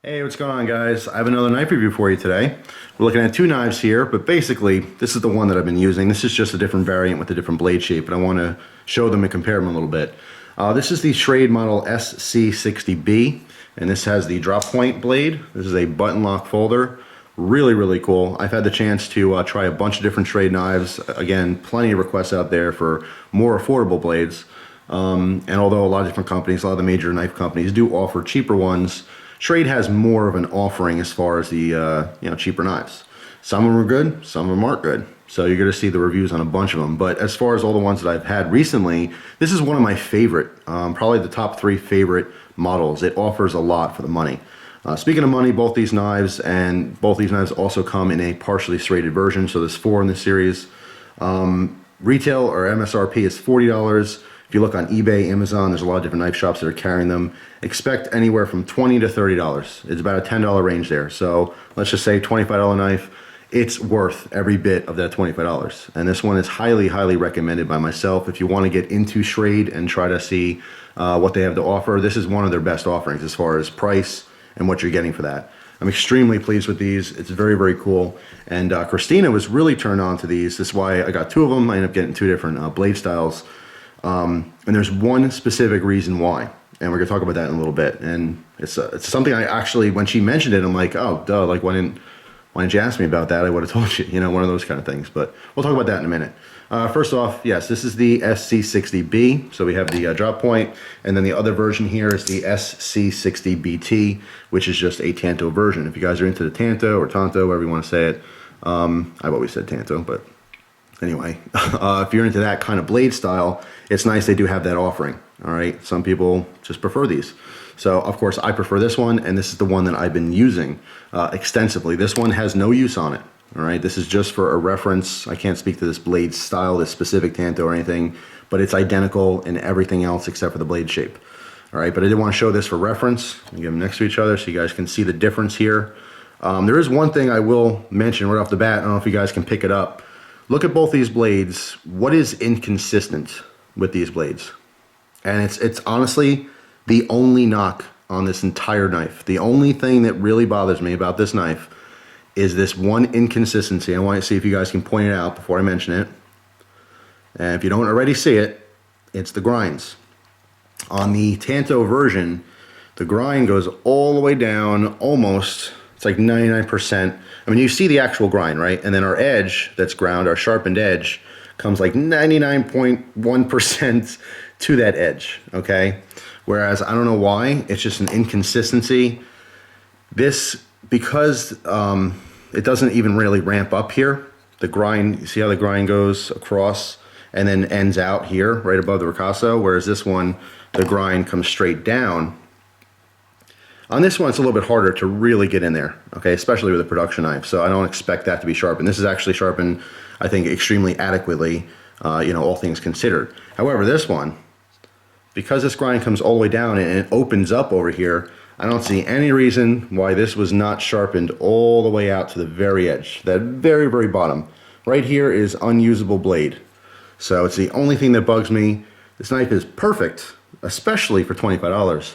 Hey, what's going on, guys? I have another knife review for you today. We're looking at two knives here, but basically this is the one that I've been using. This is just a different variant with a different blade shape, and I want to show them and compare them a little bit. This is the Schrade model SC60B, and this has the drop point blade. This is a button lock folder. Really cool. I've had the chance to try a bunch of different Schrade knives. Again, plenty of requests out there for more affordable blades. And although a lot of different companies, a lot of the major knife companies do offer cheaper ones, Schrade has more of an offering as far as the cheaper knives. Some of them are good, some of them aren't good. So you're going to see the reviews on a bunch of them. But as far as all the ones that I've had recently, this is one of my favorite, probably the top 3 favorite models. It offers a lot for the money. Speaking of money, both these knives also come in a partially serrated version. So there's 4 in this series. Retail or MSRP is $40. If you look on eBay, Amazon, there's a lot of different knife shops that are carrying them. Expect anywhere from $20 to $30. It's about a $10 range there. So let's just say $25 knife. It's worth every bit of that $25. And this one is highly recommended by myself. If you want to get into Schrade and try to see what they have to offer, this is one of their best offerings as far as price and what you're getting for that. I'm extremely pleased with these. It's very cool. And Christina was really turned on to these. This is why I got 2 of them. I ended up getting 2 different blade styles. And there's one specific reason why, and we're gonna talk about that in a little bit. And it's something I actually, when she mentioned it, I'm like, oh duh, like why didn't you ask me about that? I would have told you, one of those kind of things. But we'll talk about that in a minute. First off, yes, this is the SC60B. So we have the drop point, and then the other version here is the SC60BT, which is just a Tanto version. If you guys are into the Tanto or Tanto, whatever you want to say it, I've always said Tanto, but anyway, if you're into that kind of blade style, it's nice they do have that offering. All right, some people just prefer these. So of course I prefer this one, and this is the one that I've been using extensively. This one has no use on it. All right, this is just for a reference. I can't speak to this blade style, this specific Tanto or anything, but it's identical in everything else except for the blade shape. All right, but I did want to show this for reference. I'll give them next to each other so you guys can see the difference here. There is one thing I will mention right off the bat. I don't know if you guys can pick it up. Look at both these blades. What is inconsistent with these blades? And it's honestly the only knock on this entire knife. The only thing that really bothers me about this knife is this one inconsistency. I want to see if you guys can point it out before I mention it. And if you don't already see it, it's the grinds. On the Tanto version, the grind goes all the way down almost, it's like 99%. I mean, you see the actual grind, right? And then our edge that's ground, our sharpened edge, comes like 99.1% to that edge, okay? Whereas I don't know why, it's just an inconsistency. This, because it doesn't even really ramp up here. The grind, you see how the grind goes across and then ends out here, right above the ricasso, whereas this one, the grind comes straight down. On this one, it's a little bit harder to really get in there, okay, especially with a production knife. So I don't expect that to be sharpened. This is actually sharpened, I think, extremely adequately, all things considered. However, this one, because this grind comes all the way down and it opens up over here, I don't see any reason why this was not sharpened all the way out to the very edge, that very bottom. Right here is unusable blade. So it's the only thing that bugs me. This knife is perfect, especially for $25.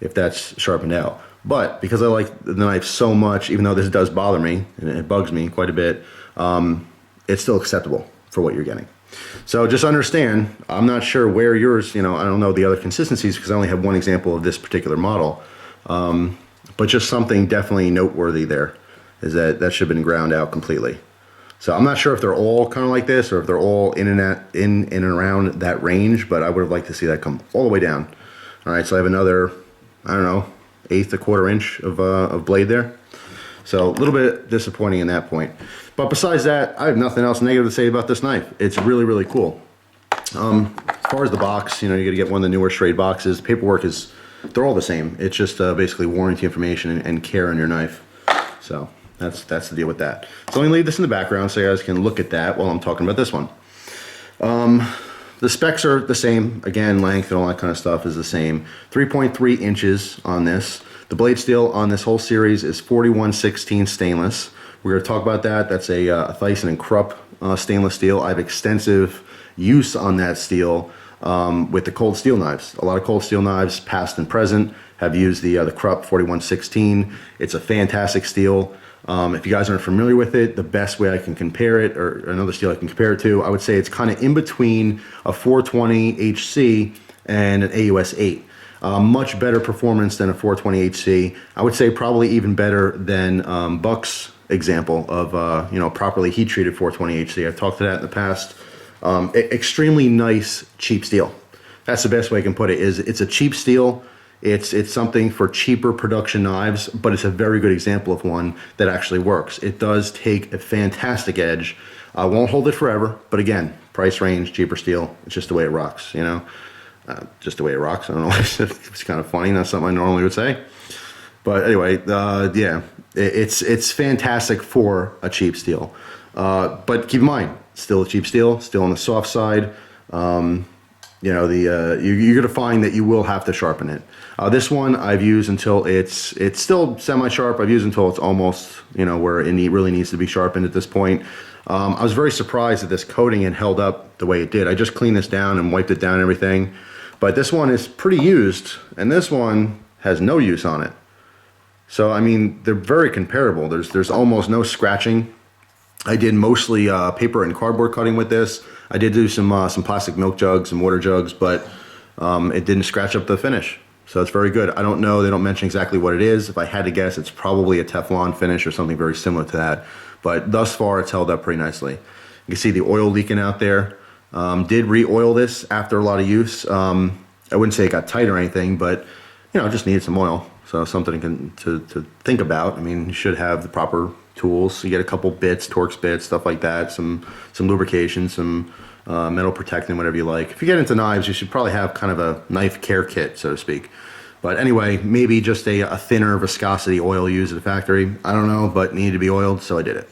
If that's sharpened out. But because I like the knife so much, even though this does bother me, and it bugs me quite a bit, it's still acceptable for what you're getting. So just understand, I'm not sure where yours, I don't know the other consistencies because I only have one example of this particular model. But just something definitely noteworthy there is that should have been ground out completely. So I'm not sure if they're all kind of like this or if they're all in and around that range, but I would have liked to see that come all the way down. All right, so I have another, I don't know, 1/8 to 1/4 inch of blade there. So a little bit disappointing in that point. But besides that, I have nothing else negative to say about this knife. It's really cool. As far as the box, you're gonna get one of the newer Schrade boxes. The paperwork is, they're all the same. It's just basically warranty information and care on your knife. So that's the deal with that. So let me leave this in the background so you guys can look at that while I'm talking about this one. The specs are the same. Again, length and all that kind of stuff is the same. 3.3 inches on this. The blade steel on this whole series is 4116 stainless. We're going to talk about that. That's a Thyssen and Krupp stainless steel. I have extensive use on that steel with the cold steel knives. A lot of cold steel knives, past and present, have used the Krupp 4116. It's a fantastic steel. If you guys aren't familiar with it, the best way I can compare it, or another steel I can compare it to, I would say it's kind of in between a 420 HC and an AUS 8. Much better performance than a 420 HC. I would say probably even better than Buck's example of properly heat treated 420 HC. I've talked to that in the past. Extremely nice, cheap steel. That's the best way I can put it. Is it's a cheap steel. It's something for cheaper production knives, but it's a very good example of one that actually works. It does take a fantastic edge. I won't hold it forever, but again, price range, cheaper steel. It's just the way it rocks, you know. Just the way it rocks. I don't know. It's kind of funny. That's something I normally would say. But anyway, yeah, it's fantastic for a cheap steel. But keep in mind, still a cheap steel, still on the soft side. You know, you're going to find that you will have to sharpen it. This one I've used until it's still semi-sharp. I've used until it's almost, you know, where it really needs to be sharpened at this point. I was very surprised that this coating had held up the way it did. I just cleaned this down and wiped it down and everything. But this one is pretty used, and this one has no use on it. So, I mean, they're very comparable. There's almost no scratching. I did mostly paper and cardboard cutting with this. I did do some plastic milk jugs and water jugs, but it didn't scratch up the finish. So it's very good. I don't know, they don't mention exactly what it is. If I had to guess, it's probably a Teflon finish or something very similar to that. But thus far, it's held up pretty nicely. You can see the oil leaking out there. Did re-oil this after a lot of use. I wouldn't say it got tight or anything, but you know, it just needed some oil. So something to think about. I mean, you should have the proper tools. You get a couple bits, Torx bits, stuff like that, some lubrication, some metal protectant, whatever you like. If you get into knives, you should probably have kind of a knife care kit, so to speak. But anyway, maybe just a thinner viscosity oil used at the factory. I don't know, but needed to be oiled, so I did it.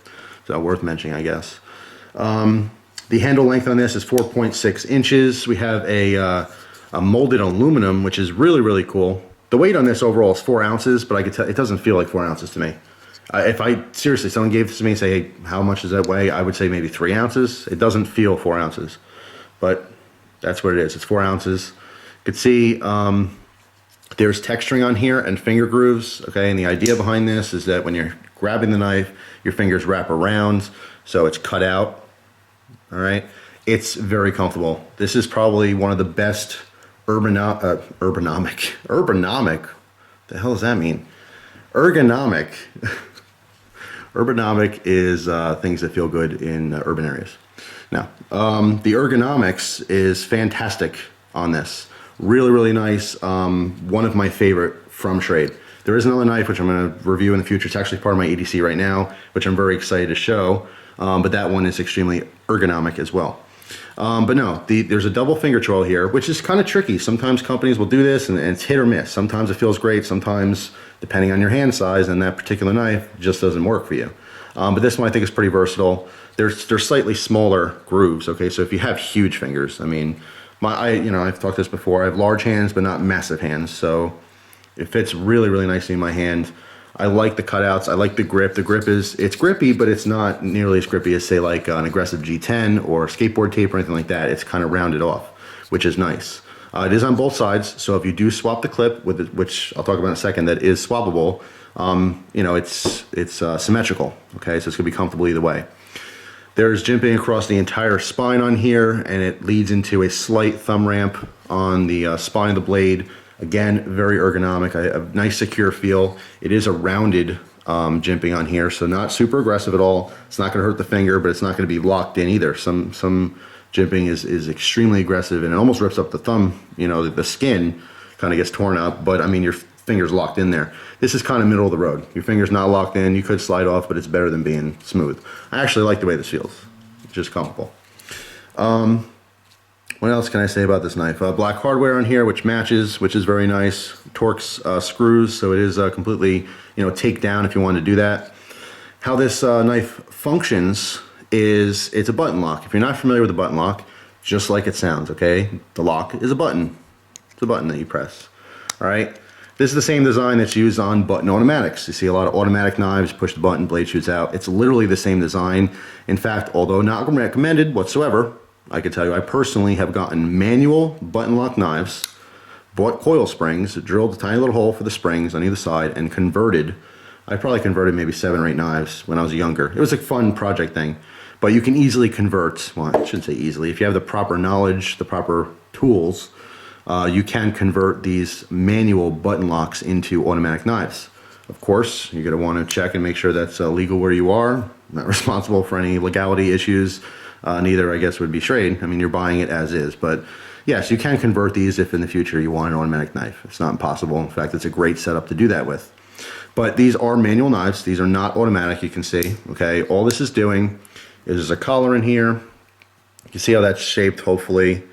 So worth mentioning, I guess. The handle length on this is 4.6 inches. We have a molded aluminum, which is really, really cool. The weight on this overall is 4 ounces, but I could tell it doesn't feel like 4 ounces to me. If seriously, someone gave this to me and say, hey, how much does that weigh? I would say maybe 3 ounces. It doesn't feel 4 ounces, but that's what it is. It's 4 ounces. You could see there's texturing on here and finger grooves, okay? And the idea behind this is that when you're grabbing the knife, your fingers wrap around, so it's cut out, all right? It's very comfortable. This is probably one of the best ergonomic, the hell does that mean? Ergonomic. Ergonomic is things that feel good in urban areas. Now, the ergonomics is fantastic on this. Really, really nice. One of my favorite from Schrade. There is another knife which I'm going to review in the future. It's actually part of my EDC right now, which I'm very excited to show. But that one is extremely ergonomic as well. But no, there's a double finger choil here, which is kind of tricky. Sometimes companies will do this and it's hit or miss. Sometimes it feels great. Sometimes, depending on your hand size and that particular knife, it just doesn't work for you. But this one I think is pretty versatile. They're slightly smaller grooves. Okay, so if you have huge fingers, I mean, I've talked this before. I have large hands, but not massive hands. So it fits really, really nicely in my hand. I like the cutouts. I like the grip. The grip it's grippy, but it's not nearly as grippy as, say, like an aggressive G10 or skateboard tape or anything like that. It's kind of rounded off, which is nice. It is on both sides, so if you do swap the clip, with it, which I'll talk about in a second, that is swappable, it's symmetrical, okay? So it's going to be comfortable either way. There's jimping across the entire spine on here, and it leads into a slight thumb ramp on the spine of the blade. Again, very ergonomic, a nice secure feel. It is a rounded jimping on here, so not super aggressive at all. It's not going to hurt the finger, but it's not going to be locked in either. Some jimping is extremely aggressive, and it almost rips up the thumb. You know, the skin kind of gets torn up, but I mean, your finger's locked in there. This is kind of middle of the road. Your finger's not locked in. You could slide off, but it's better than being smooth. I actually like the way this feels. It's just comfortable. What else can I say about this knife? Black hardware on here, which matches, which is very nice. Torx screws, so it is completely, take down if you want to do that. How this knife functions is it's a button lock. If you're not familiar with the button lock, just like it sounds, okay? The lock is a button. It's a button that you press, all right? This is the same design that's used on button automatics. You see a lot of automatic knives, push the button, blade shoots out. It's literally the same design. In fact, although not recommended whatsoever, I can tell you I personally have gotten manual button lock knives, bought coil springs, drilled a tiny little hole for the springs on either side, and converted. I probably converted maybe 7 or 8 knives when I was younger. It was a fun project thing, but you can easily convert, well, I shouldn't say easily, if you have the proper knowledge, the proper tools, you can convert these manual button locks into automatic knives. Of course, you're going to want to check and make sure that's legal where you are. I'm not responsible for any legality issues. Neither, I guess, would be Schrade. I mean, you're buying it as is. But yes, you can convert these if in the future you want an automatic knife. It's not impossible. In fact, it's a great setup to do that with. But these are manual knives. These are not automatic, you can see. Okay, all this is doing is there's a collar in here. You can see how that's shaped, hopefully.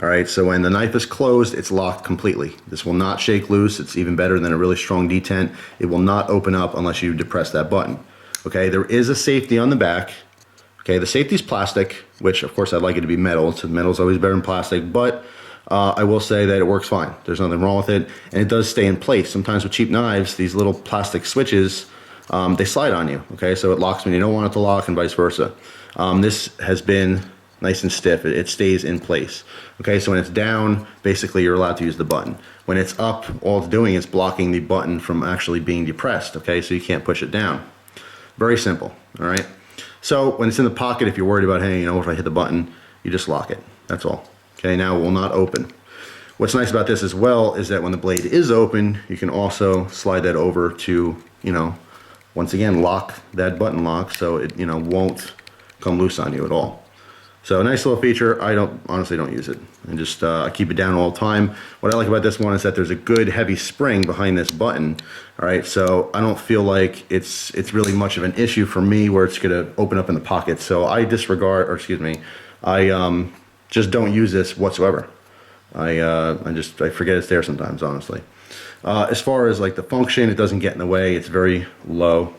All right, so when the knife is closed, it's locked completely. This will not shake loose. It's even better than a really strong detent. It will not open up unless you depress that button. Okay, there is a safety on the back. Okay, the safety's plastic, which of course I'd like it to be metal. So metal's always better than plastic, but I will say that it works fine. There's nothing wrong with it, and it does stay in place. Sometimes with cheap knives, these little plastic switches, they slide on you, okay? So it locks when you don't want it to lock and vice versa. This has been nice and stiff. It stays in place. Okay, so when it's down, basically you're allowed to use the button. When it's up, all it's doing is blocking the button from actually being depressed, okay? So you can't push it down. Very simple, all right? So when it's in the pocket, if you're worried about, hey, you know, if I hit the button, you just lock it. That's all. Okay, now it will not open. What's nice about this as well is that when the blade is open, you can also slide that over to, you know, once again, lock that button lock so it, you know, won't come loose on you at all. So a nice little feature. I honestly don't use it. And just I keep it down all the time. What I like about this one is that there's a good heavy spring behind this button. All right, so I don't feel like it's really much of an issue for me where it's gonna open up in the pocket. So I disregard, or excuse me, I just don't use this whatsoever. I forget it's there sometimes, honestly. As far as like the function, it doesn't get in the way. It's very low,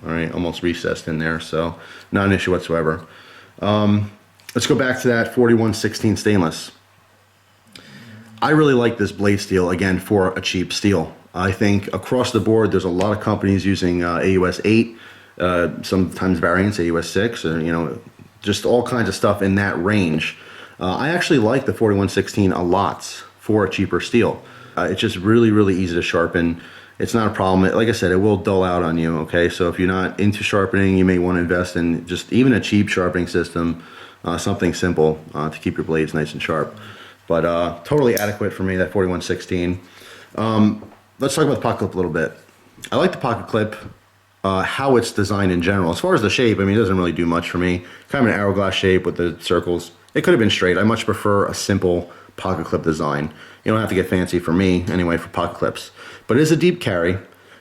all right, almost recessed in there, so not an issue whatsoever. Let's go back to that 4116 stainless. I really like this blade steel, again, for a cheap steel. I think across the board, there's a lot of companies using AUS 8, sometimes variants, AUS 6, or, you know, just all kinds of stuff in that range. I actually like the 4116 a lot for a cheaper steel. It's just really, really easy to sharpen. It's not a problem. Like I said, it will dull out on you, okay? So if you're not into sharpening, you may want to invest in just even a cheap sharpening system, something simple to keep your blades nice and sharp. But totally adequate for me, that 4116. Let's talk about the pocket clip a little bit. I like the pocket clip, how it's designed in general. As far as the shape, I mean, it doesn't really do much for me. Kind of an hourglass shape with the circles. It could have been straight. I much prefer a simple pocket clip design. You don't have to get fancy for me, anyway, for pocket clips. But it is a deep carry,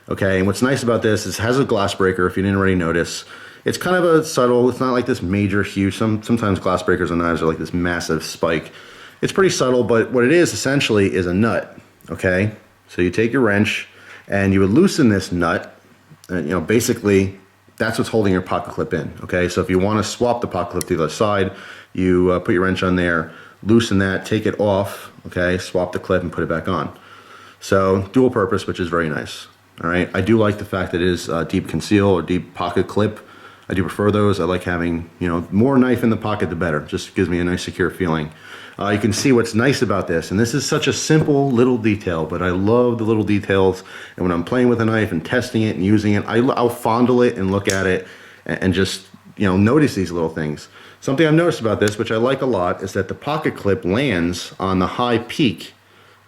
okay? And what's nice about this is it has a glass breaker, if you didn't already notice. It's kind of a subtle, it's not like this major, huge, sometimes glass breakers on knives are like this massive spike. It's pretty subtle, but what it is essentially is a nut, okay? So you take your wrench and you would loosen this nut, and you know, basically that's what's holding your pocket clip in, okay? So if you want to swap the pocket clip to the other side, you put your wrench on there, loosen that, take it off, okay? Swap the clip and put it back on. So dual purpose, which is very nice, all right? I do like the fact that it is deep conceal or deep pocket clip. I do prefer those. I like having, you know, more knife in the pocket, the better. Just gives me a nice secure feeling. You can see what's nice about this, and this is such a simple little detail, but I love the little details. And when I'm playing with a knife and testing it and using it, I'll fondle it and look at it and just, you know, notice these little things. Something I've noticed about this, which I like a lot, is that the pocket clip lands on the high peak,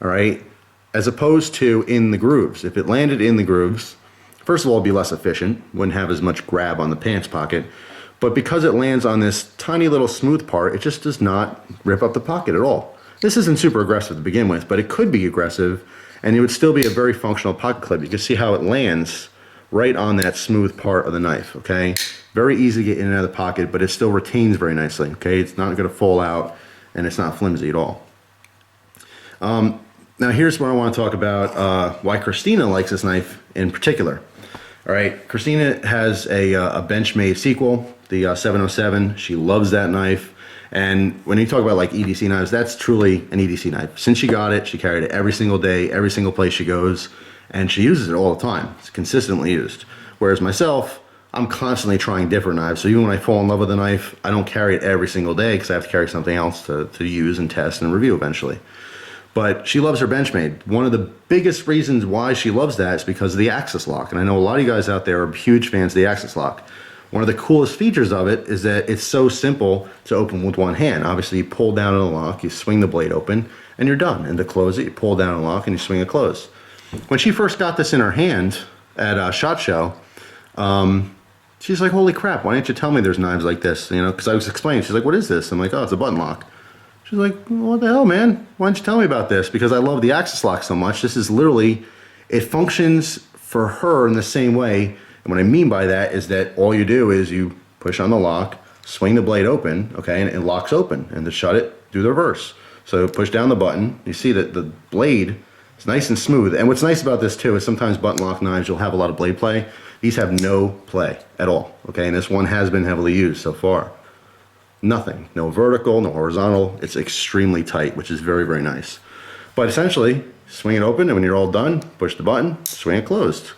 all right, as opposed to in the grooves. If it landed in the grooves, first of all, it'd be less efficient, wouldn't have as much grab on the pants pocket, but because it lands on this tiny little smooth part, it just does not rip up the pocket at all. This isn't super aggressive to begin with, but it could be aggressive, and it would still be a very functional pocket clip. You can see how it lands right on that smooth part of the knife, okay? Very easy to get in and out of the pocket, but it still retains very nicely, okay? It's not gonna fall out, and it's not flimsy at all. Now here's where I wanna talk about why Christina likes this knife in particular. All right, Christina has a Benchmade sequel, the 707. She loves that knife. And when you talk about like EDC knives, that's truly an EDC knife. Since she got it, she carried it every single day, every single place she goes, and she uses it all the time. It's consistently used. Whereas myself, I'm constantly trying different knives. So even when I fall in love with a knife, I don't carry it every single day because I have to carry something else to use and test and review eventually. But she loves her Benchmade. One of the biggest reasons why she loves that is because of the axis lock. And I know a lot of you guys out there are huge fans of the axis lock. One of the coolest features of it is that it's so simple to open with one hand. Obviously, you pull down on the lock, you swing the blade open, and you're done. And to close it, you pull down on the lock and you swing it closed. When she first got this in her hand at SHOT Show, she's like, holy crap, why didn't you tell me there's knives like this? You know, because I was explaining. She's like, what is this? I'm like, oh, it's a button lock. She's like, well, what the hell, man? Why didn't you tell me about this? Because I love the axis lock so much. This is literally, it functions for her in the same way. And what I mean by that is that all you do is you push on the lock, swing the blade open, okay, and it locks open. And to shut it, do the reverse. So push down the button. You see that the blade is nice and smooth. And what's nice about this too is sometimes button lock knives, you'll have a lot of blade play. These have no play at all, okay? And this one has been heavily used so far. Nothing, no vertical, no horizontal. It's extremely tight, which is very, very nice. But essentially, swing it open, and when you're all done, push the button, swing it closed.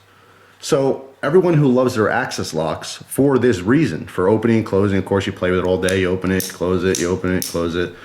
So everyone who loves their axis locks for this reason, for opening and closing, of course you play with it all day, you open it, close it, you open it, close it.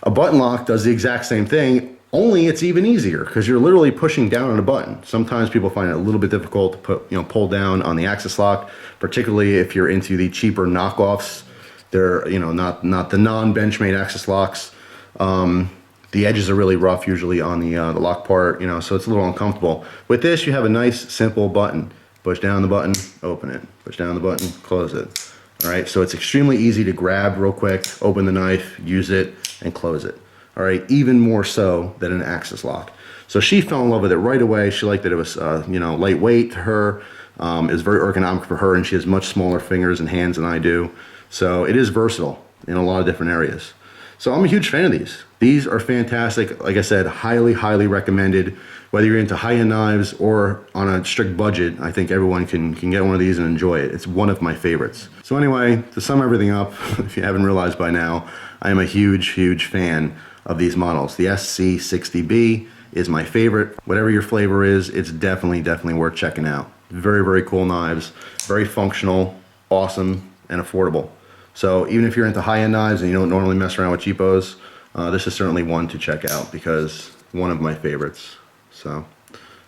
A button lock does the exact same thing, only it's even easier because you're literally pushing down on a button. Sometimes people find it a little bit difficult to pull down on the axis lock, particularly if you're into the cheaper knockoffs. They're, not the non-Benchmade axis locks. The edges are really rough usually on the lock part, so it's a little uncomfortable. With this, you have a nice, simple button. Push down the button, open it. Push down the button, close it. All right, so it's extremely easy to grab real quick, open the knife, use it, and close it. All right, even more so than an axis lock. So she fell in love with it right away. She liked that it was, lightweight to her. It's very ergonomic for her, and she has much smaller fingers and hands than I do. So it is versatile in a lot of different areas. So I'm a huge fan of these. These are fantastic. Like I said, highly, highly recommended. Whether you're into high-end knives or on a strict budget, I think everyone can get one of these and enjoy it. It's one of my favorites. So anyway, to sum everything up, if you haven't realized by now, I am a huge, huge fan of these models. The SC60B is my favorite. Whatever your flavor is, it's definitely, definitely worth checking out. Very, very cool knives, very functional, awesome, and affordable. So even if you're into high-end knives and you don't normally mess around with cheapos, this is certainly one to check out because one of my favorites. So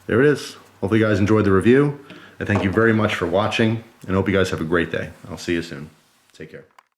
there it is. Hopefully you guys enjoyed the review. I thank you very much for watching and hope you guys have a great day. I'll see you soon. Take care.